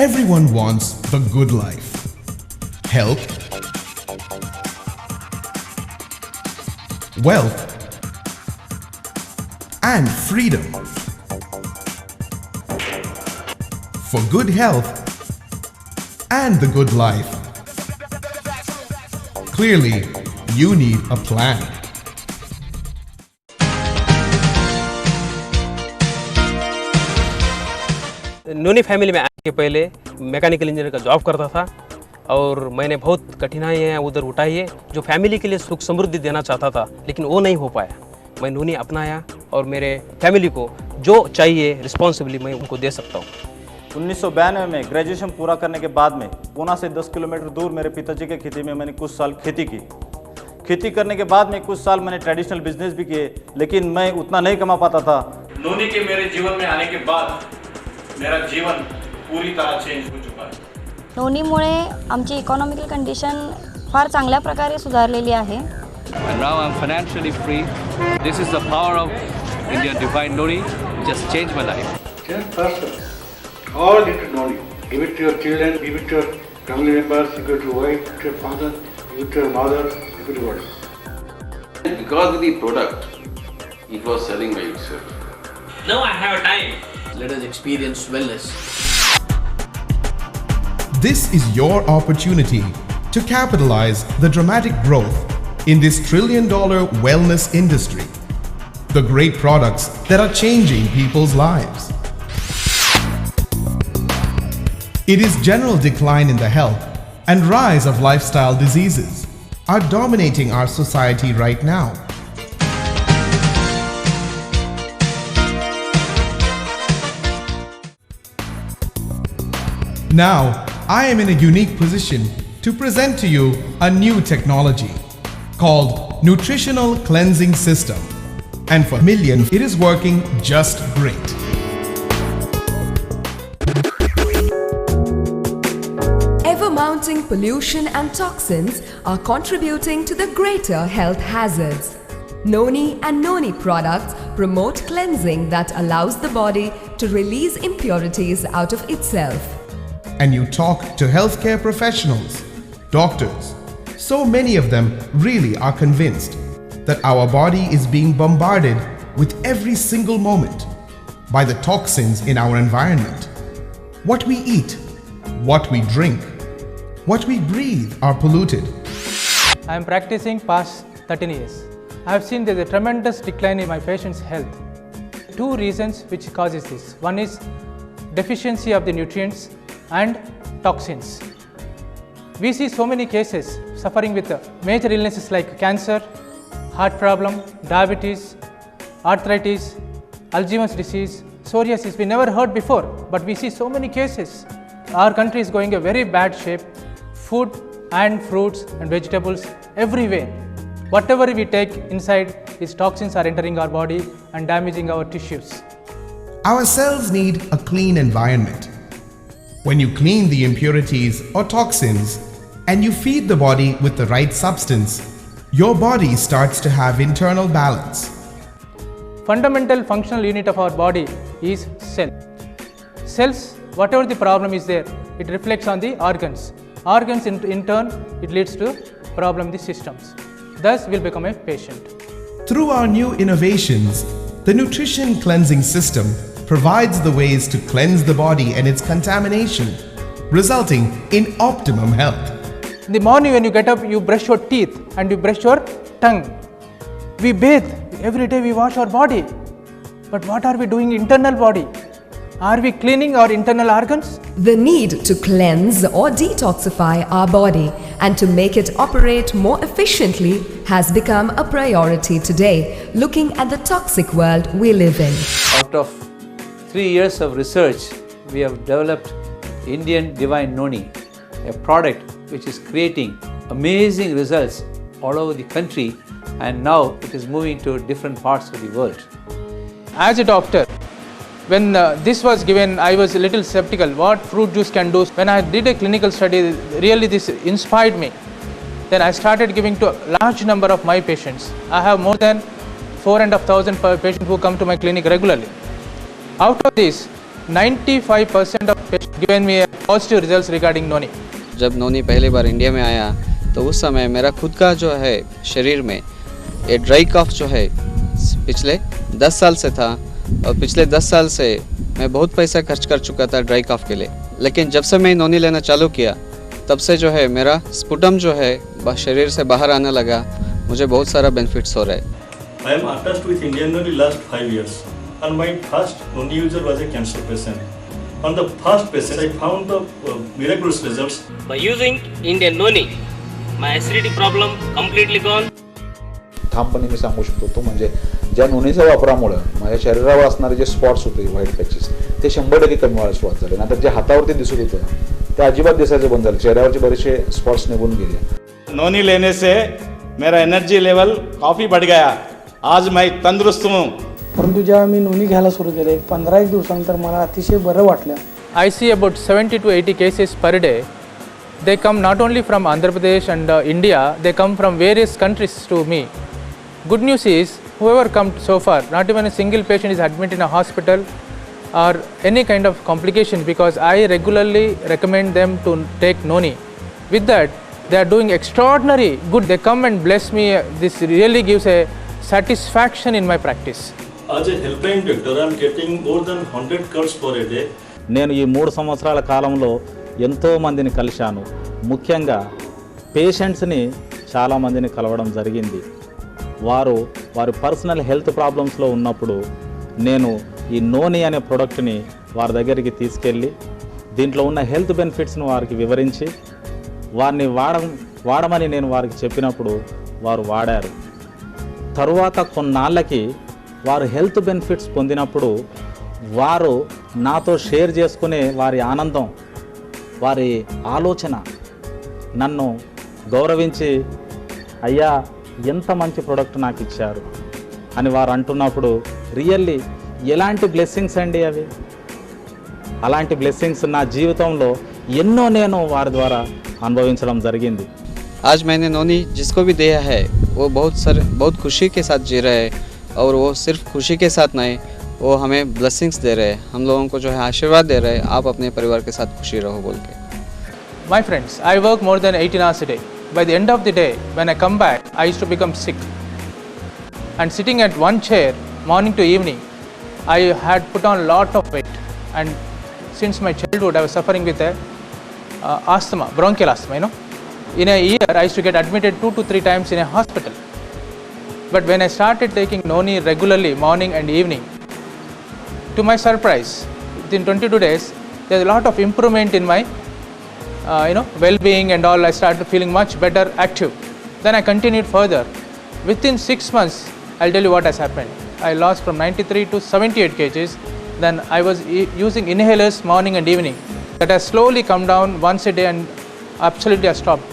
Everyone wants the good life. Health, wealth, and freedom. For good health and the good life, clearly you need a plan. Noni family में आने के पहले mechanical engineer का job करता था और मैंने बहुत कठिनाइयाँ उधर उठाई है जो फैमिली के लिए सुख समृद्धि देना चाहता था, लेकिन वो नहीं हो पाया। मैं नोनी अपनाया और मेरे फैमिली को जो चाहिए रिस्पॉन्सिबिलिटी मैं उनको दे सकता हूँ। 1992 में ग्रेजुएशन पूरा करने के बाद में पूना से 10 किलोमीटर दूर मेरे पिताजी के खेती में मैंने कुछ साल खेती की। खेती करने के बाद में कुछ साल मैंने ट्रेडिशनल बिजनेस भी किए, लेकिन मैं उतना नहीं कमा पाता था। नोनी के मेरे जीवन में आने के बाद मेरा जीवन पूरी तरह चेंज हो चुका है। नोनीमुळे आमची इकॉनॉमिकल कंडिशन फार चांगल्या प्रकारे सुधारलेली आहे. And now I'm financially free. This is the power of Indian Divine Noni. Just changed my life. 10%. All into Noni. Give it to your children, give it to your family members, give it to your wife, to your father, give it to your mother, give it to your wife. Because of the product, it was selling by itself. Now I have time. Let us experience wellness. This is your opportunity to capitalize the dramatic growth in this trillion-dollar wellness industry. The great products that are changing people's lives. It is general decline in the health and rise of lifestyle diseases are dominating our society right now. Now, I am in a unique position to present to you a new technology called Nutritional Cleansing System. And for millions, it is working just great. Ever-mounting pollution and toxins are contributing to the greater health hazards. Noni and Noni products promote cleansing that allows the body to release impurities out of itself. And you talk to healthcare professionals, doctors. So many of them really are convinced that our body is being bombarded with every single moment by the toxins in our environment. What we eat, what we drink, what we breathe are polluted. I am practicing past 13 years. I have seen there is a tremendous decline in my patient's health. Two reasons which causes this. One is deficiency of the nutrients and toxins. We see so many cases suffering with major illnesses like cancer, heart problem, diabetes, arthritis, Alzheimer's disease, psoriasis. We never heard before, but we see so many cases. Our country is going a very bad shape. Food and fruits and vegetables everywhere. Whatever we take inside, these toxins are entering our body and damaging our tissues. Our cells need a clean environment. When you clean the impurities or toxins and you feed the body with the right substance, your body starts to have internal balance. Fundamental functional unit of our body is cell. Cells, whatever the problem is there, it reflects on the organs. Organs in turn, it leads to problem in the systems. Thus, we'll become a patient. Through our new innovations, the Nutrition Cleansing System provides the ways to cleanse the body and its contamination, resulting in optimum health. In the morning when you get up, you brush your teeth and you brush your tongue. We bathe, every day we wash our body. But what are we doing internal body? Are we cleaning our internal organs? The need to cleanse or detoxify our body and to make it operate more efficiently has become a priority today, looking at the toxic world we live in. Out of 3 years of research, we have developed Indian Divine Noni, a product which is creating amazing results all over the country, and now it is moving to different parts of the world. As a doctor, when this was given, I was a little skeptical what fruit juice can do. When I did a clinical study, really this inspired me. Then I started giving to a large number of my patients. I have more than 4,500 patients who come to my clinic regularly. Out of this, 95% of patients given me positive results regarding Noni. जब नोनी पहली बार India में आया तो उस समय मेरा खुद का जो है शरीर में ये ड्राई कफ जो है पिछले 10 साल से था और पिछले 10 साल से मैं बहुत पैसा खर्च कर चुका था ड्राई कफ के लिए, लेकिन जब से मैं नोनी लेना चालू किया तब से जो है मेरा स्पुटम जो है शरीर से बाहर आने लगा, मुझे बहुत सारा बेनिफिट्स हो रहा है। I am attached with Indian Noni last 5 years, and my first Noni user was a cancer patient. On the first patient, I found the miraculous results. By using Indian Noni, my acidity problem completely gone. ठामपणे मी सांगू शकतो तो म्हणजे ज्या नोनीच्या वापरामुळे माझ्या शरीरावर असणारे जे स्पॉट्स होते व्हाईट पॅचेस ते 100% कमी व्हायला सुरुवात झाली. नंतर जे हातावरती दिसत होतं ते अजिबात दिसायचं बंद झालं, चेहऱ्यावरचे बरेचसे स्पॉट्स निघून गेले. नोनी लेने से मेरा एनर्जी लेवल काफ़ी बढ़ गया. आज मैं तंदुरुस्त हूँ. परंतु जेव्हा मी नोनी घ्यायला सुरू केले 15 दिवसानंतर मला अतिशय बरं वाटलं. I see about 70 to 80 cases per day. They come not only from Andhra Pradesh and India, they come from various countries to me. Good news is, whoever come so far, not even a single patient is admitted in a hospital or any kind of complication, because I regularly recommend them to take Noni. With that, they are doing extraordinary good. They come and bless me. This really gives a satisfaction in my practice. As a helpline doctor, I am getting more than 100 calls per a day. నేను ఈ 3 సంవత్సరాల కాలంలో ఎంతో మందిని కలిశాను. ముఖ్యంగా పేషెంట్స్ని చాలామందిని కలవడం జరిగింది. వారి పర్సనల్ హెల్త్ ప్రాబ్లమ్స్లో ఉన్నప్పుడు నేను ఈ నోని అనే ప్రోడక్ట్ని వారి దగ్గరికి తీసుకెళ్ళి దీంట్లో ఉన్న హెల్త్ బెనిఫిట్స్ని వారికి వివరించి వారిని వాడమని నేను వారికి చెప్పినప్పుడు వారు వాడారు. తరువాత కొన్నాళ్ళకి వారు హెల్త్ బెనిఫిట్స్ పొందినప్పుడు వారు నాతో షేర్ చేసుకునే వారి ఆనందం, వారి ఆలోచన నన్ను గౌరవించి, అయ్యా ఎంత మంచి ప్రోడక్ట్ నాకు ఇచ్చారు అని వారు అంటున్నప్పుడు రియల్లీ ఎలాంటి బ్లెస్సింగ్స్ అండి అవి. అలాంటి బ్లెస్సింగ్స్ నా జీవితంలో ఎన్నో నేను వారి ద్వారా అనుభవించడం జరిగింది. आज मैंने नोनी जिसको भी दिया है वो बहुत खुशी के साथ जी रहे हैं, और वो सिर्फ खुशी के साथ नहीं, वो हमें ब्लेसिंग्स दे रहे हैं, हम लोगों को जो है आशीर्वाद दे रहे हैं, आप अपने परिवार के साथ खुशी रहो बोल के. My friends, I work more than 18 hours a day. By the end of the day, when I come back, I used to become sick. And sitting at one chair, morning to evening, I had put on a lot of weight. And since my childhood, I was suffering with asthma, bronchial asthma, In a year, I used to get admitted 2 to 3 times in a hospital. But when I started taking Noni regularly, morning and evening, to my surprise, within 22 days, there's a lot of improvement in my well-being and all. I started feeling much better, active. Then I continued further. Within 6 months, I'll tell you what has happened. I lost from 93 to 78 kgs. Then I was using inhalers morning and evening. That has slowly come down once a day, and absolutely I stopped.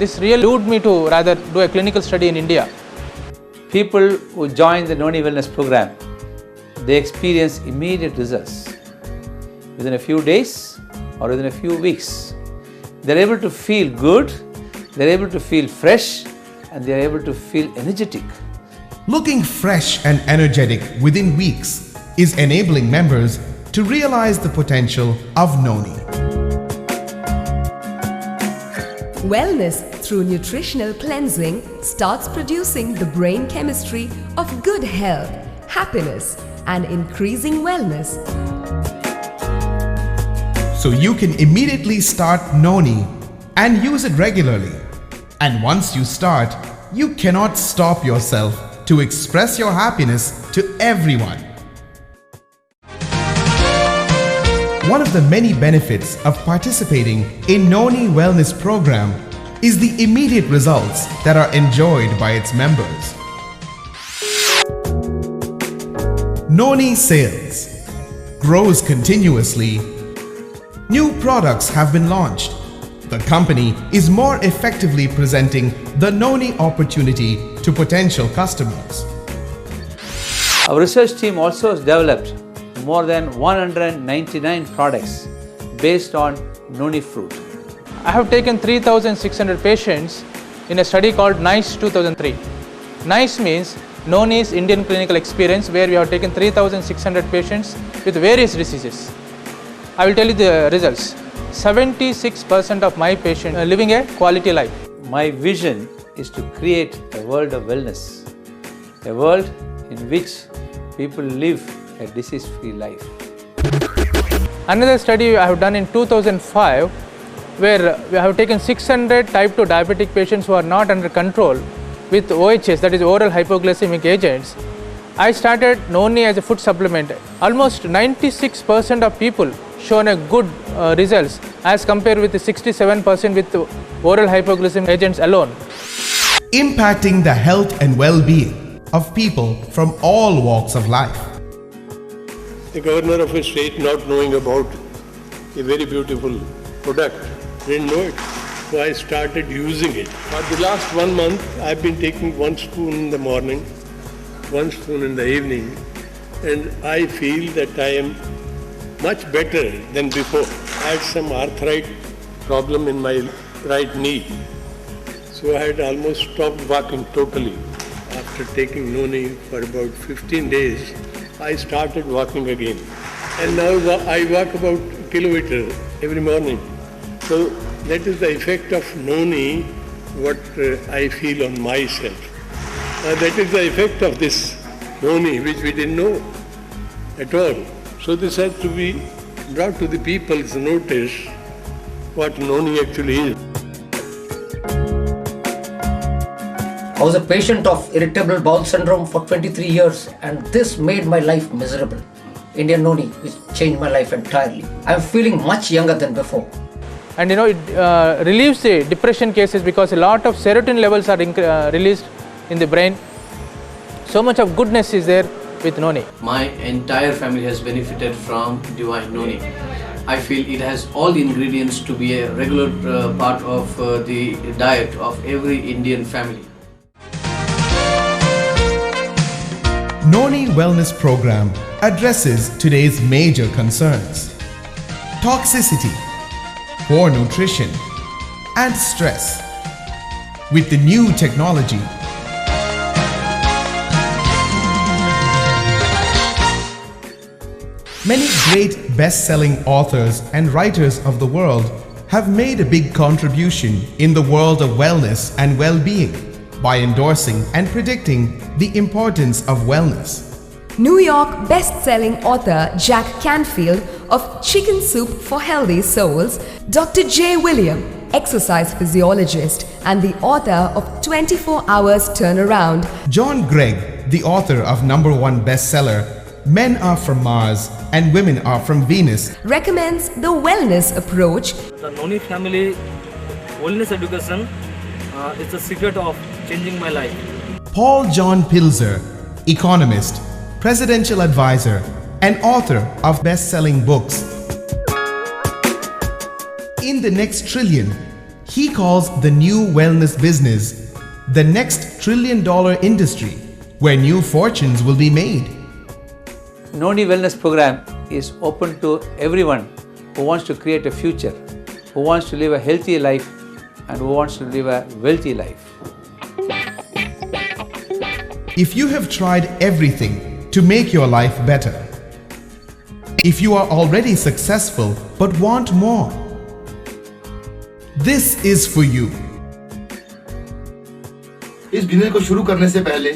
This really lured me to rather do a clinical study in India. People who join the Noni Wellness program, they experience immediate results. Within a few days or within a few weeks, they're able to feel good, they're able to feel fresh, and they're able to feel energetic. Looking fresh and energetic within weeks is enabling members to realize the potential of Noni. Wellness through nutritional cleansing starts producing the brain chemistry of good health, happiness, and increasing wellness. So you can immediately start Noni and use it regularly. And once you start, you cannot stop yourself to express your happiness to everyone. One of the many benefits of participating in Noni Wellness Program is the immediate results that are enjoyed by its members. Noni sales grows continuously. New products have been launched. The company is more effectively presenting the Noni opportunity to potential customers. Our research team also has developed more than 199 products based on Noni fruit. I have taken 3,600 patients in a study called NICE 2003. NICE means Noni's Indian clinical experience, where we have taken 3,600 patients with various diseases. I will tell you the results. 76% of my patients are living a quality life. My vision is to create a world of wellness, a world in which people live a disease-free life. Another study I have done in 2005, where we have taken 600 type 2 diabetic patients who are not under control with OHS, that is oral hypoglycemic agents. I started Noni as a food supplement. Almost 96% of people shown a good results as compared with the 67% with oral hypoglycemic agents alone. Impacting the health and well-being of people from all walks of life. The governor of a state not knowing about a very beautiful product, didn't know it. So I started using it. For the last 1 month, I've been taking 1 spoon in the morning, 1 spoon in the evening, and I feel that I am much better than before. I had some arthritis problem in my right knee. So I had almost stopped walking totally. After taking Noni for about 15 days, I started walking again. And now I walk about a kilometer every morning. So that is the effect of Noni, what I feel on myself. That is the effect of this Noni, which we didn't know at all. So this has to be brought to the people's notice what Noni actually is. I was a patient of irritable bowel syndrome for 23 years, and this made my life miserable. Indian Noni, which changed my life entirely. I am feeling much younger than before. And it relieves the depression cases because a lot of serotonin levels are released in the brain. So much of goodness is there with Noni. My entire family has benefited from Divine Noni. I feel it has all the ingredients to be a regular part of the diet of every Indian family. Noni Wellness Program addresses today's major concerns: toxicity, poor nutrition, and stress. With the new technology, many great best-selling authors and writers of the world have made a big contribution in the world of wellness and well-being by endorsing and predicting the importance of wellness. New York best-selling author Jack Canfield of Chicken Soup for Healthy Souls, Dr. J. William, exercise physiologist and the author of 24 Hours Turnaround, John Gregg, the author of #1 bestseller Men Are From Mars and Women Are From Venus, recommends the wellness approach. The Noni family wellness education is the secret of changing my life. Paul John Pilzer, economist, presidential advisor, and author of best-selling books. In The Next Trillion, he calls the new wellness business the next $1 trillion industry where new fortunes will be made. Noni Wellness Program is open to everyone who wants to create a future, who wants to live a healthy life, and who wants to live a wealthy life. If you have tried everything to make your life better, if you are already successful but want more, this is for you. इस business को शुरू करने से पहले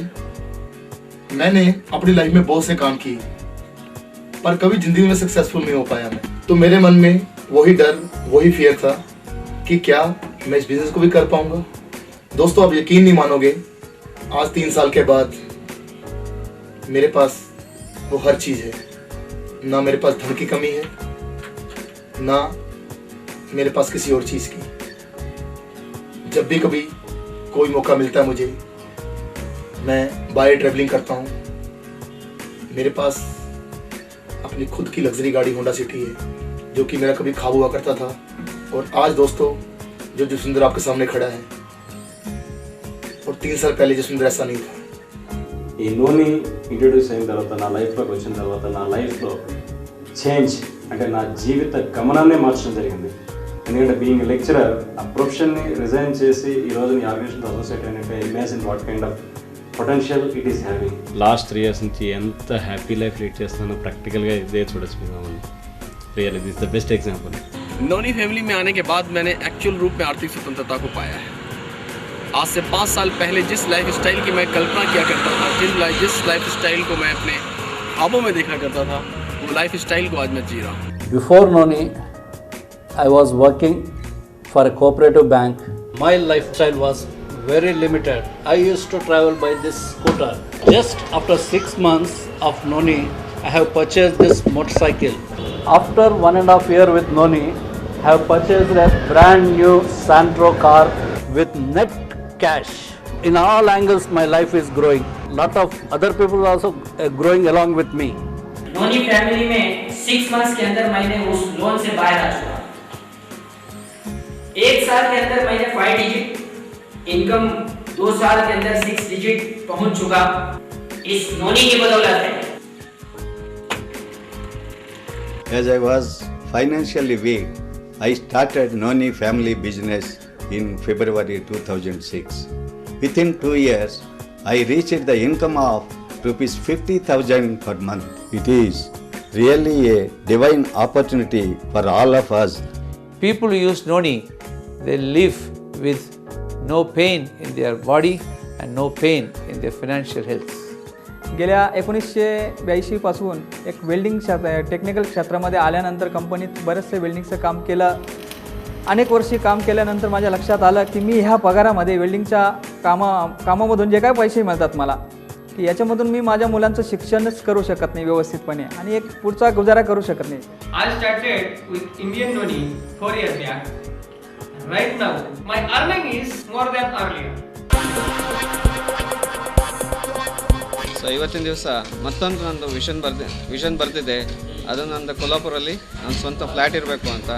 मैंने अपनी life में बहुत से काम किए, पर कभी जिंदगी में सक्सेसफुल नहीं हो पाया मैं। तो मेरे मन में वही डर, वही फियर था कि क्या मैं इस बिजनेस को भी कर पाऊंगा। दोस्तों, आप यकीन नहीं मानोगे, आज 3 साल के बाद मेरे पास वो हर चीज़ है। ना मेरे पास धन की कमी है, ना मेरे पास किसी और चीज़ की। जब भी कभी कोई मौका मिलता है मुझे, मैं बाय ट्रैवलिंग करता हूँ। मेरे पास अपनी खुद की लग्जरी गाड़ी होंडा सिटी है, जो कि मेरा कभी ख्वाब हुआ करता था। और आज दोस्तों, जो जसविंदर आपके सामने खड़ा है, और 3 साल पहले जसविंदर ऐसा नहीं था। ఈ నోని ఇంట్రొడ్యూస్ అయిన తర్వాత, నా లైఫ్లోకి వచ్చిన తర్వాత, నా లైఫ్లో చేంజ్ అంటే నా జీవిత గమనాన్నే మార్చడం జరిగింది. ఎందుకంటే బీయింగ్ లెక్చరర్, ఆ ప్రొఫెషన్ని రిజైన్ చేసి ఈరోజు ఈ ఆర్గనైజేషన్తో అసోసియేట్ అయినట్టు imagine what kind of potential it is having. Last 3 years నుంచి ఎంత హ్యాపీ లైఫ్ లీడ్ చేస్తున్నానో ప్రాక్టికల్గా ఇదే చూడొచ్చు మేము. Really this the best example. Noni family में आने के बाद मैंने एक्चुअल रूप में आर्थिक स्वतंत्रता को पाया है. आज से 5 साल पहले जिस लाइफ स्टाइल की मैं कल्पना किया करता था, जिस लाइफ स्टाइल को मैं अपने ख्वाबों में देखा करता था, वो लाइफ स्टाइल को आज मैं जी रहा हूँ. Before Noni, I was working for a cooperative bank. My lifestyle was very limited. I used to travel by this scooter. Just after 6 months of Noni, I have purchased this motorcycle. After 1.5 years with Noni, I have purchased a brand new Santro car with net cash. In all angles, my life is growing. Lot of other people also growing along with me. Noni family में 6 months के अंदर मैंने उस loan से बाहर आ चुका. 1 साल के अंदर मैंने 5 digit इनकम, 2 साल के अंदर 6 digit पहुंच चुका. इस नोनी की बदौलत है. As I was financially weak, I started Noni family business in February 2006. Within 2 years, I reached the income of rupees 50,000 per month. It is really a divine opportunity for all of us. People who use Noni, they live with no pain in their body and no pain in their financial health. गेल्या 1982 पासून एक welding technical क्षेत्रामध्ये आल्यानंतर कंपनीत बरेचसे वेल्डिंगचं काम केलं. अनेक वर्षी काम केल्यानंतर माझ्या लक्षात आलं की मी ह्या पगारामध्ये वेल्डिंगच्या कामामधून जे काही पैसे मिळतात मला, की याच्यामधून मी माझ्या मुलांचं शिक्षणच करू शकत नाही व्यवस्थितपणे आणि एक पुढचा गुजारा करू शकत नाही. I started with Indian Noni 4 years back. Right now, my earning is more than earlier. So ಇವತ್ತಿನ ದಿವಸ ಮತ್ತೊಂದು ನಂದು ವಿಷನ್ ಬರ್ತಿದೆ. ಅದು ನಂದು ಕೊಲ್ಹಾಪುರಲ್ಲಿ ನನ್ನ ಸ್ವಂತ ಫ್ಲ್ಯಾಟ್ ಇರಬೇಕು ಅಂತ.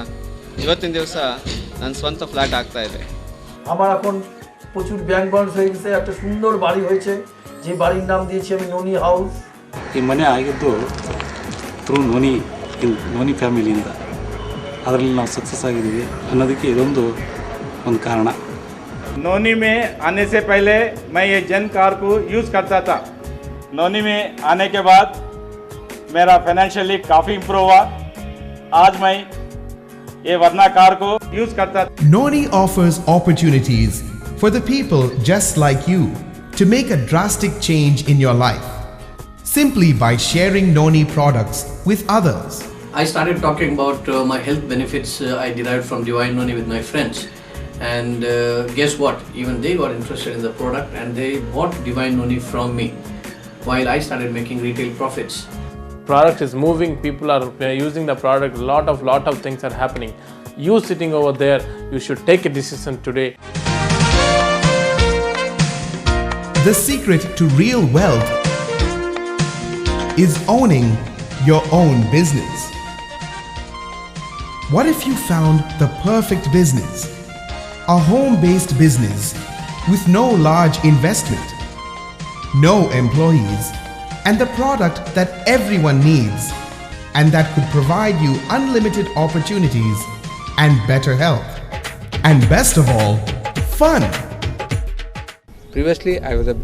ಇವತ್ತಿನ ದಿವಸ ನನ್ನ স্ವಂত ফ্ল্যাট ಆಗ್ತಾ ಇದೆ. আমার এখন প্রচুর ব্যাংক ব্যালেন্স হয়ে গেছে, একটা সুন্দর বাড়ি হয়েছে, যে বাড়ির নাম দিয়েছি আমি নোনি হাউস. ಈ ಮನೆ ಆಗಿದ್ದು ಥ್ರೂ ನೋನಿ ಫ್ಯಾಮಿಲಿಯಿಂದ. ಅದರಲ್ಲಿ ನಾವು ಸಕ್ಸಸ್ ಆಗಿದ್ದೀವಿ ಅನ್ನೋದಕ್ಕೆ ಇದೊಂದು कारण. नोनी में आने से पहले मैं ये जन कार को यूज़ करता था. नोनी में आने के बाद मेरा फाइनेंशियली काफ़ी इम्प्रूव हुआ. आज मैं ये वरना कार को यूज़ करता. Noni offers opportunities for the people just like you to make a drastic change in your life simply by sharing Noni products with others. I started talking about my health benefits I derived from Divine Noni with my friends. And guess what? Even they got interested in the product and they bought Divine Noni from me while I started making retail profits. Product is moving, people are using the product, lot of things are happening. You sitting over there, you should take a decision today. The secret to real wealth is owning your own business. What if you found the perfect business? A home-based business with no large investment, no employees, and the product that everyone needs, and that could provide you unlimited opportunities and better health. And best of all, fun. Previously, I was a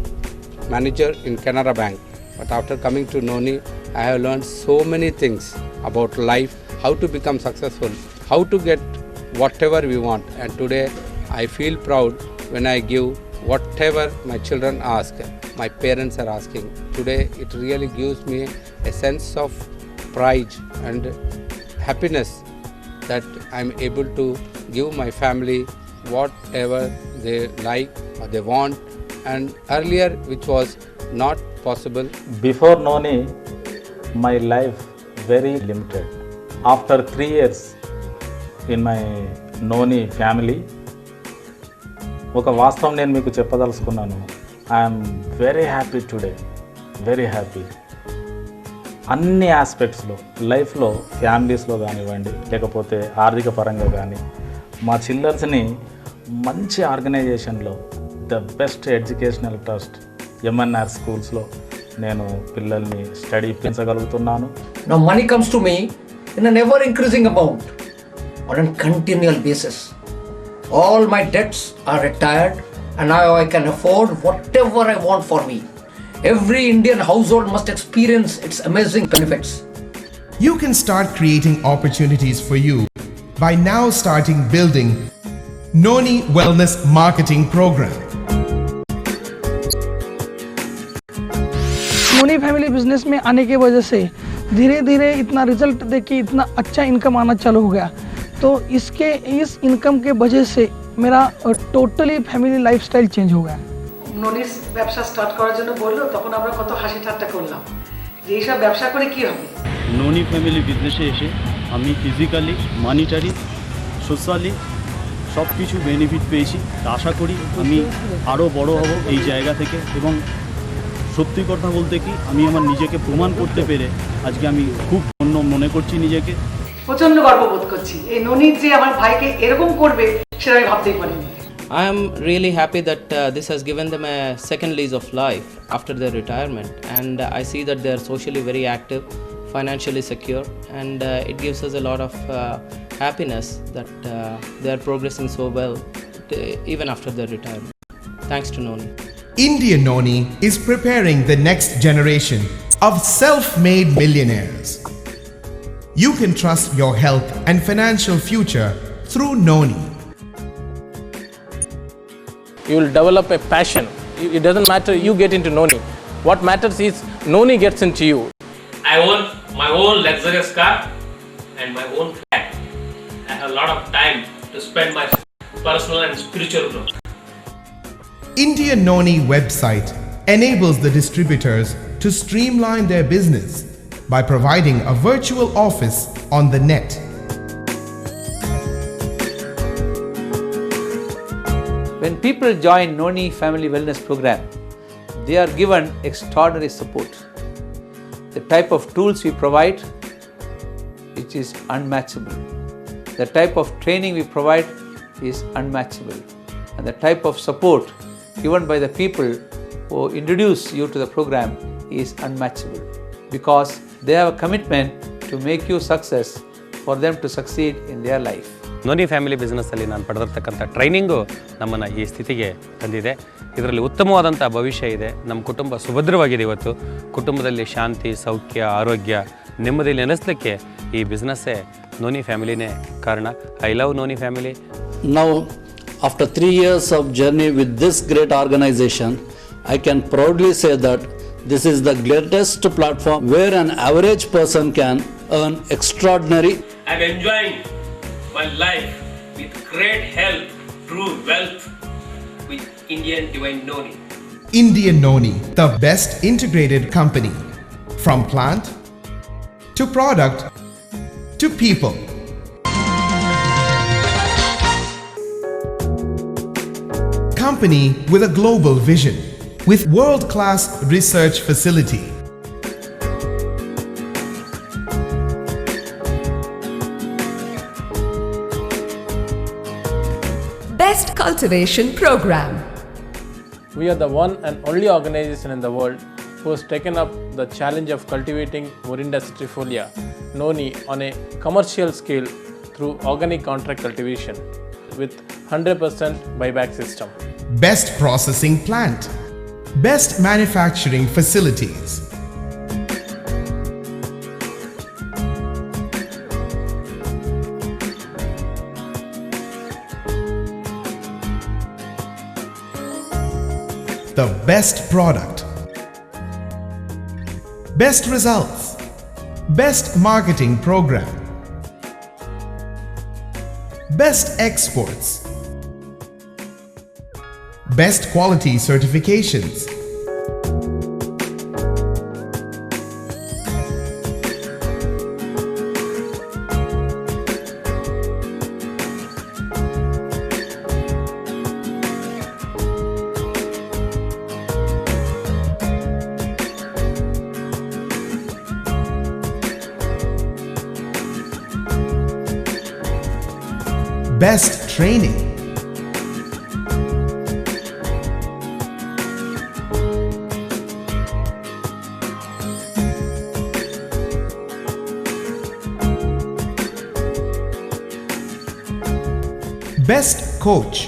manager in Canara Bank, but after coming to Noni, I have learned so many things about life, how to become successful, how to get whatever we want. And today, I feel proud when I give whatever my children ask, my parents are asking. Today, it really gives me a sense of pride and happiness that I'm able to give my family whatever they like or they want, and earlier which was not possible. Before Noni, my life very limited. After 3 years in my Noni family, ఒక వాస్తవం నేను మీకు చెప్పదలుచుకున్నాను. I'm very happy today, very happy. అన్ని ఆస్పెక్ట్స్లో లైఫ్లో, ఫ్యామిలీస్లో కానివ్వండి, లేకపోతే ఆర్థిక పరంగా కానీ, మా చిల్డ్రన్స్ని మంచి ఆర్గనైజేషన్లో the best educational trust MNR స్కూల్స్లో నేను పిల్లల్ని స్టడీ పెంచగలుగుతున్నాను. Now money comes to me in an ever increasing amount on a continual basis. All my debts are retired and now I can afford whatever I want for me. Every Indian household must experience its amazing benefits. You can start creating opportunities for you by now starting building Noni Wellness Marketing Program. Noni family business में आने की वजह से धीरे धीरे इतना result देखिए, इतना अच्छा इनकम आना चालू हो गया। तो इस इनकम के वजह से मेरा टोटली फैमिली लाइफस्टाइल चेंज हो गया। ননির ব্যবসা স্টার্ট করার জন্য বললো, তখন আমরা কত হাসি ঠাট্টা করলাম যে এইসব ব্যবসা করে কি হবে। ননি ফ্যামিলি বিজনেসে এসে আমি ফিজিক্যালি, মানিটারি, সোশ্যালি সব কিছু বেনিফিট পেয়েছি। আশা করি আমি আরও বড় হব এই জায়গা থেকে, এবং সত্যি কথা বলতে কি আমি আমার নিজেকে প্রমাণ করতে পেরে আজকে আমি খুব ধন্য মনে করছি নিজেকে। প্রচন্ড গর্ববোধ করছি এই ননির যে আমার ভাইকে এরকম করবে সেটা আমি ভাবতেই পারিনি। I am really happy that this has given them a second lease of life after their retirement, and I see that they are socially very active, financially secure, and it gives us a lot of happiness that they are progressing so well even after their retirement. Thanks to Noni. Indian Noni is preparing the next generation of self-made millionaires. You can trust your health and financial future through Noni. You will develop a passion. It doesn't matter you get into Noni. What matters is Noni gets into you. I own my own luxurious car and my own flat. I have a lot of time to spend my personal and spiritual growth. Indian Noni website enables the distributors to streamline their business by providing a virtual office on the net. When people join Noni Family Wellness Program, they are given extraordinary support. The type of tools we provide, which is unmatchable. The type of training we provide is unmatchable. And the type of support given by the people who introduce you to the program is unmatchable, because they have a commitment to make you success for them to succeed in their life. ನೋನಿ family ಬಿಸ್ನೆಸ್ಸಲ್ಲಿ ನಾನು ಪಡೆದಿರ್ತಕ್ಕಂಥ training ನಮ್ಮನ್ನು ಈ ಸ್ಥಿತಿಗೆ ತಂದಿದೆ. ಇದರಲ್ಲಿ ಉತ್ತಮವಾದಂಥ ಭವಿಷ್ಯ ಇದೆ. ನಮ್ಮ ಕುಟುಂಬ ಸುಭದ್ರವಾಗಿದೆ. ಇವತ್ತು ಕುಟುಂಬದಲ್ಲಿ ಶಾಂತಿ, ಸೌಖ್ಯ, ಆರೋಗ್ಯ, ನೆಮ್ಮದಿಯಲ್ಲಿ ನೆಲೆಸಲಿಕ್ಕೆ ಈ ಬಿಸ್ನೆಸ್ಸೇ ನೋನಿ ಫ್ಯಾಮಿಲಿನೇ ಕಾರಣ. I love noni family. Now, after 3 years of journey with this great organization, I can proudly say that this is the greatest platform where an average person can earn extraordinary. I'm enjoying my life with great health, true wealth with Indian Divine Noni. Indian Noni, the best integrated company. From plant to product to people. Company with a global vision, with world-class research facility. Best cultivation program. We are the one and only organization in the world who has taken up the challenge of cultivating Morinda citrifolia, Noni, on a commercial scale through organic contract cultivation with 100% buyback system. Best processing plant. Best manufacturing facilities. The best product. Best results. Best marketing program. Best exports. Best quality certifications. Best training. Best coach.